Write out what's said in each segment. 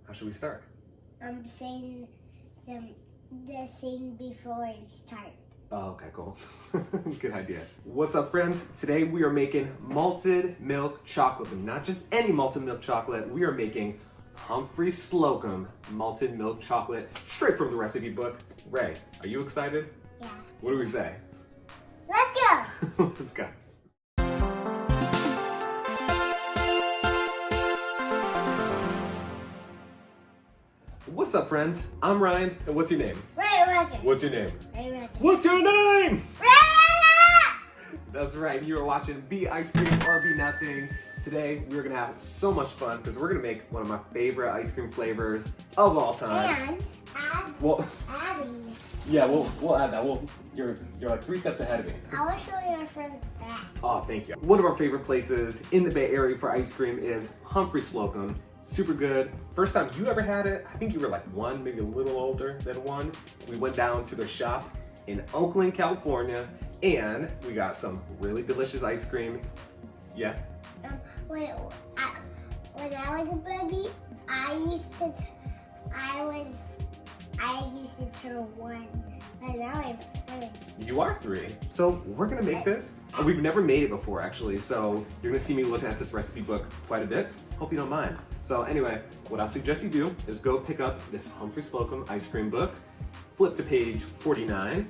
How should we start? I'm saying the thing before it starts. Oh, okay, cool. Good idea. What's up, friends? Today we are making malted milk chocolate, but not just any malted milk chocolate. We are making Humphrey Slocombe malted milk chocolate straight from the recipe book. Rae, are you excited? Yeah. What do we say? Let's go! Let's go. What's up, friends? I'm Ryan, and what's your name? Rae. What's your name? Rae. What's your name? Rae! That's right, you are watching Be Ice Cream or Be Nothing. Today, we're gonna have so much fun because we're gonna make one of my favorite ice cream flavors of all time. And adding. Yeah, we'll add that. You're like 3 steps ahead of me. I will show you our friend's back. Oh, thank you. One of our favorite places in the Bay Area for ice cream is Humphrey Slocombe. Super good. First time you ever had it, I think you were like 1, maybe a little older than 1. We went down to their shop in Oakland, California, and we got some really delicious ice cream. Yeah? When I was a baby, I used to turn 1, and now I'm 3. You are 3. So we're gonna make this. We've never made it before, actually, so you're gonna see me looking at this recipe book quite a bit. Hope you don't mind. So anyway, what I suggest you do is go pick up this Humphrey Slocombe ice cream book, flip to page 49,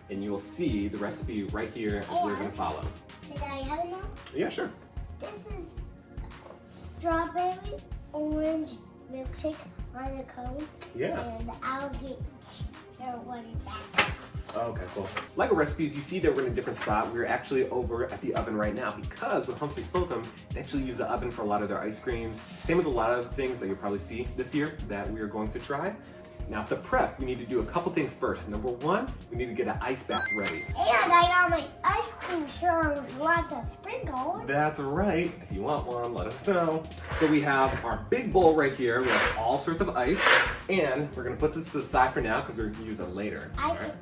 and you will see the recipe right here as we're gonna follow. Did I have it now? Yeah, sure. This is strawberry orange milkshake on the cone. Yeah. And I'll get your one back. Okay, cool. Like our recipes, you see that we're in a different spot. We're actually over at the oven right now because with Humphrey Slocombe, they actually use the oven for a lot of their ice creams. Same with a lot of things that you'll probably see this year that we are going to try. Now to prep, we need to do a couple things first. Number 1, we need to get an ice bath ready. And I got my ice cream short with lots of sprinkles. That's right. If you want one, let us know. So we have our big bowl right here. We have all sorts of ice, and we're gonna put this to the side for now because we're gonna use it later. Oh, here.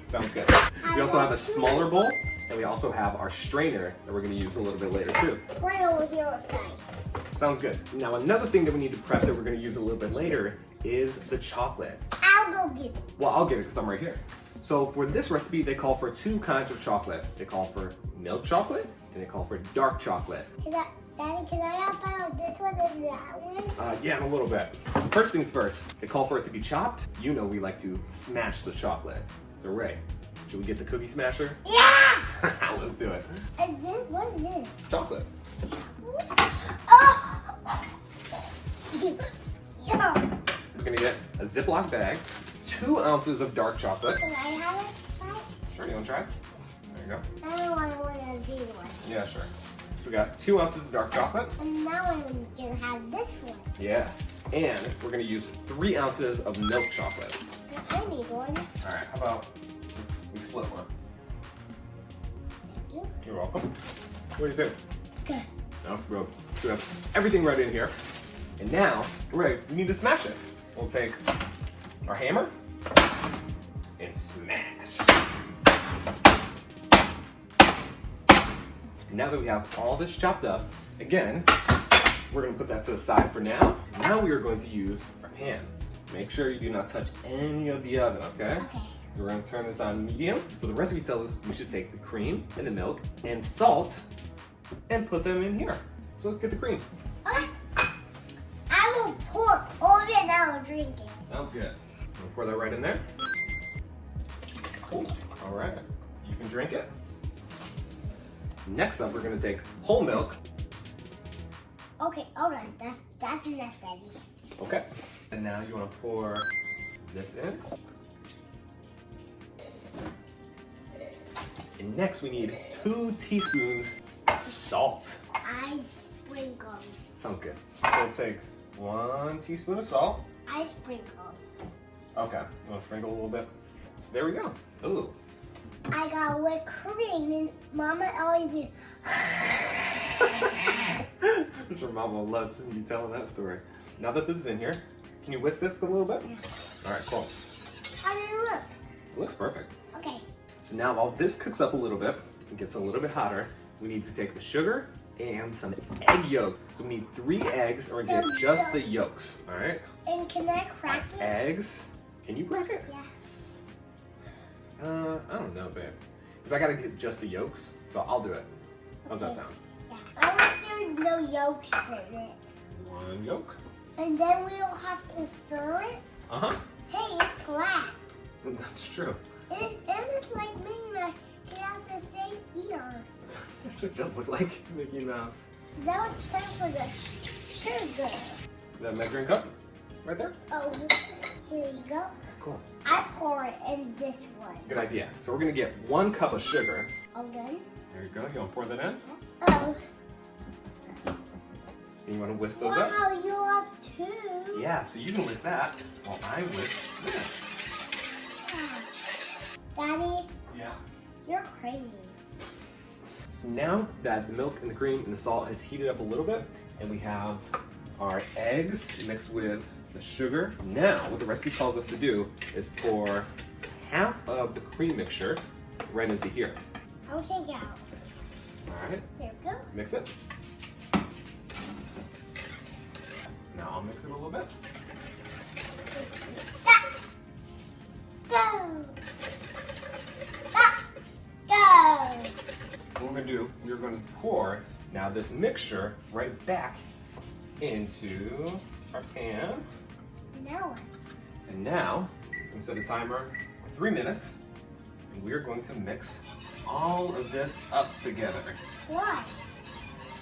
Sounds good. We also have a smaller bowl, and we also have our strainer that we're gonna use a little bit later too. Right over here with ice. Sounds good. Now another thing that we need to prep that we're gonna use a little bit later is the chocolate. I'll go get it. Well, I'll get it because I'm right here. So for this recipe, they call for 2 kinds of chocolate. They call for milk chocolate, and they call for dark chocolate. Daddy, can I help out with this one and that one? Yeah, in a little bit. First things first, they call for it to be chopped. You know we like to smash the chocolate. So Rae, should we get the cookie smasher? Yeah! Let's do it. And this, what is this? Chocolate. Oh! Yeah. We're gonna get a Ziploc bag, 2 ounces of dark chocolate. Can I have it? Sure, you wanna try? There you go. I don't want one of these ones. Yeah, sure. So we got 2 ounces of dark chocolate. And now I'm gonna have this one. Yeah. And we're gonna use 3 ounces of milk chocolate. I need one. All right, how about we split one? Thank you. You're welcome. What do you think? Good. No, bro. So we have everything right in here. And now, Rae, we need to smash it. We'll take our hammer and smash. Now that we have all this chopped up, again, we're gonna put that to the side for now. Now we are going to use our pan. Make sure you do not touch any of the oven, okay? Okay. So we're gonna turn this on medium. So the recipe tells us we should take the cream and the milk and salt and put them in here. So let's get the cream. Okay. I will pour over it and I will drink it. Sounds good. We'll pour that right in there. Cool. All right, you can drink it. Next up, we're gonna take whole milk. Okay, all right, that's enough, Daddy. Okay. And now you wanna pour this in. And next we need 2 teaspoons of salt. I sprinkle. Sounds good. So we'll take 1 teaspoon of salt. I sprinkle. Okay, you wanna sprinkle a little bit? So there we go. Ooh. I got whipped cream and Mama always did. I'm sure Mom will love you telling that story. Now that this is in here, can you whisk this a little bit? Yeah. All right, cool. How did it look? It looks perfect. Okay. So now while this cooks up a little bit, it gets a little bit hotter, we need to take the sugar and some egg yolk. So we need 3 eggs, and we're gonna get just the yolks. All right. And can I crack it? Eggs. Can you crack it? Yeah. I don't know, babe. Because I gotta get just the yolks, so I'll do it. How's that sound? Yeah. I wish there was no yolks in it. 1 yolk. And then we'll have to stir it. Uh-huh. Hey, it's flat. That's true. And it's like Minnie Mouse. It has the same ears. It does look like Mickey Mouse. Now it's time for the sugar. That measuring cup right there? Oh, here you go. Cool. I pour it in this one. Good idea. So we're gonna get 1 cup of sugar. Okay. There you go. You wanna pour that in? Oh. And you wanna whisk those up? Wow, you have 2. Yeah, so you can whisk that while I whisk this. Daddy, Yeah. you're crazy. So now that the milk and the cream and the salt has heated up a little bit, and we have our eggs mixed with the sugar, now what the recipe calls us to do is pour half of the cream mixture right into here. I'll take out. All right, There we go. mix it. Now I'll mix it a little bit. Stop. Go. Stop. Go. What we're gonna do, we're gonna pour now this mixture right back into our pan. Now what? And now, I'm gonna set a timer for 3 minutes, and we're going to mix all of this up together. Why?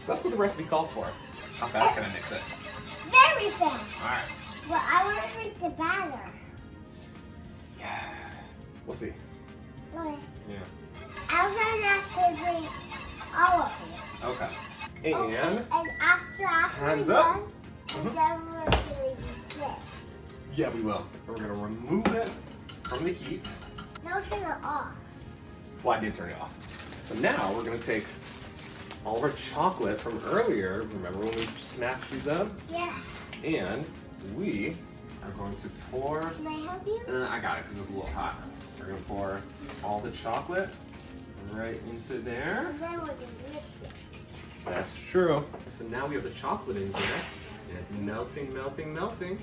So that's what the recipe calls for. How fast can I mix it? Very fast. All right. But I want to drink the batter. Yeah. We'll see. Okay. Yeah. I'm trying not to drink all of it. Okay. Okay, And and after time's we're up. done, and then we're going to use this. yeah, we will. And we're gonna remove it from the heat. Now turn it off. Well, I did turn it off. So now we're gonna take all of our chocolate from earlier. Remember when we smashed these up? Yeah. And we are going to pour. Can I help you? I got it because it's a little hot. We're gonna pour all the chocolate right into there. And then we're going to mix it. That's true. So now we have the chocolate in here, and it's melting, melting, melting.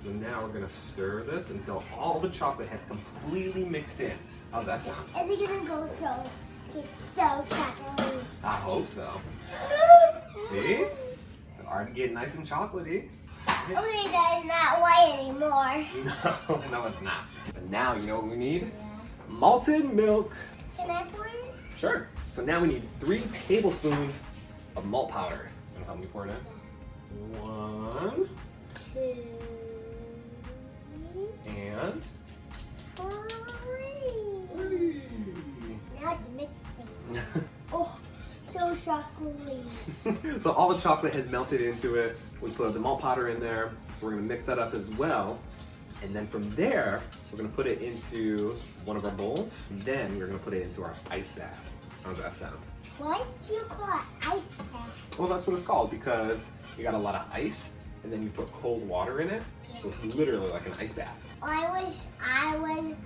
So now we're gonna stir this until all the chocolate has completely mixed in. How's that sound? Is it going to go so, it's so chocolatey? I hope so. See? It's already getting nice and chocolatey. Okay, that's not white anymore. No, it's not. But now, you know what we need? Malted milk. Can I pour it? Sure. So now we need 3 tablespoons of malt powder. You wanna help me pour it in? 1 2 and 3. Now it's mixing. Oh, so chocolatey. So all the chocolate has melted into it. We put the malt powder in there. So we're gonna mix that up as well. And then from there, we're gonna put it into one of our bowls. And then we're gonna put it into our ice bath. How does that sound? Why do you call it ice bath? Well, that's what it's called because you got a lot of ice and then you put cold water in it. So it's literally like an ice bath. I wish I would,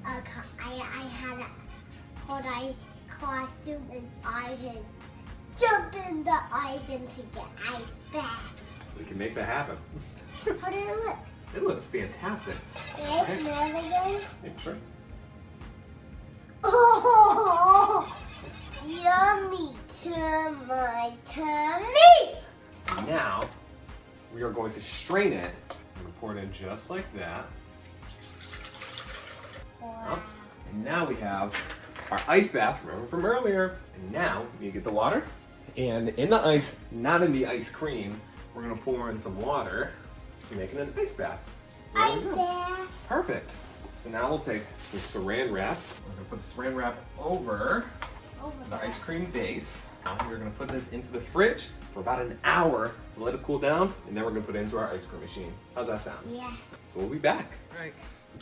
I had a cold ice costume and I could jump in the ice and take an ice bath. We can make that happen. How did it look? It looks fantastic. Can I smell it again? Yeah, sure. Oh, yummy to my tummy. And now, we are going to strain it. I'm gonna pour it in just like that. Wow. And now we have our ice bath, remember from earlier. And now, you get the water. And in the ice, not in the ice cream, we're gonna pour in some water, making an ice bath. There we Ice go. bath. Perfect. So now we'll take some saran wrap. We're gonna put the saran wrap over the ice cream base. Now we're gonna put this into the fridge for about an hour to let it cool down, and then we're gonna put it into our ice cream machine. How's that sound? Yeah. So we'll be back. All right.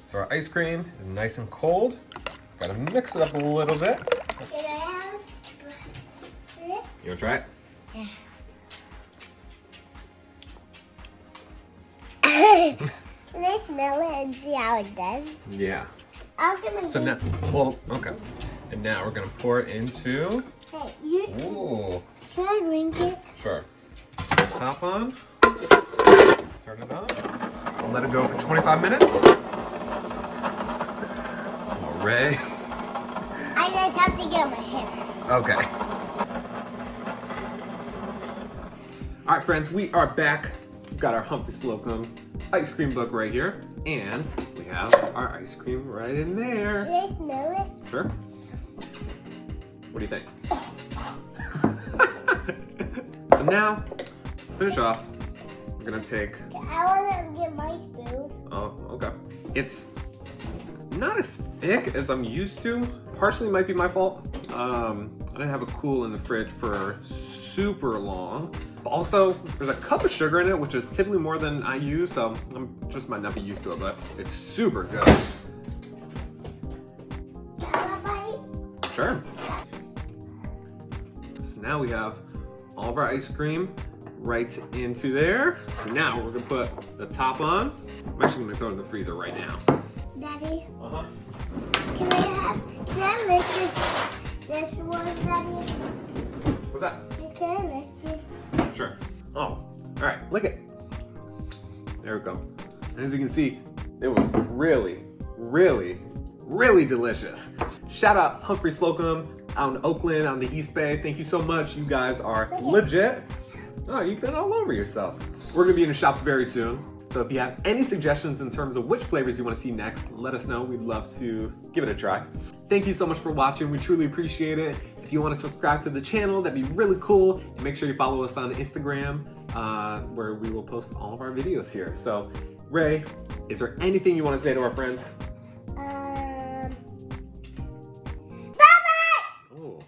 So our ice cream is nice and cold. Gotta mix it up a little bit. Can I have a sip? You wanna try it? Yeah. Can I smell it and see how it does? Yeah. I'm gonna So now, well, okay. And now we're gonna pour it into. Hey, you. Ooh. Should I drink it? Sure. Top on. Turn it on. I'll let it go for 25 minutes. Oh, Rae. I just have to get my hair. Okay. All right, friends, we are back. We've got our Humphrey Slocombe ice cream book right here, and we have our ice cream right in there. Can I smell it? Sure. What do you think? So now, to finish off, we're gonna take. I want to get my spoon. Oh, okay. It's not as thick as I'm used to. Partially might be my fault. I didn't have it cool in the fridge for super long. Also, there's a cup of sugar in it, which is typically more than I use, so I just might not be used to it, but it's super good. Can I bite? Sure. So now we have all of our ice cream right into there. So now we're gonna put the top on. I'm actually gonna throw it in the freezer right now. Daddy, Uh-huh. can I lick this one, Daddy? What's that? Can I lick this? Sure. Oh, all right, lick it. There we go. And as you can see, it was really, really, really delicious. Shout out Humphrey Slocombe out in Oakland, out in the East Bay. Thank you so much. You guys are legit. Oh, you got it all over yourself. We're gonna be in the shops very soon. So if you have any suggestions in terms of which flavors you want to see next, let us know. We'd love to give it a try. Thank you so much for watching. We truly appreciate it. If you want to subscribe to the channel, that'd be really cool. And make sure you follow us on Instagram, where we will post all of our videos here. So, Rae, is there anything you want to say to our friends? Bye-bye! Oh.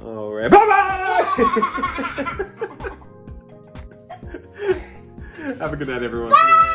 All right. Bye-bye! Have a good night, everyone. Bye!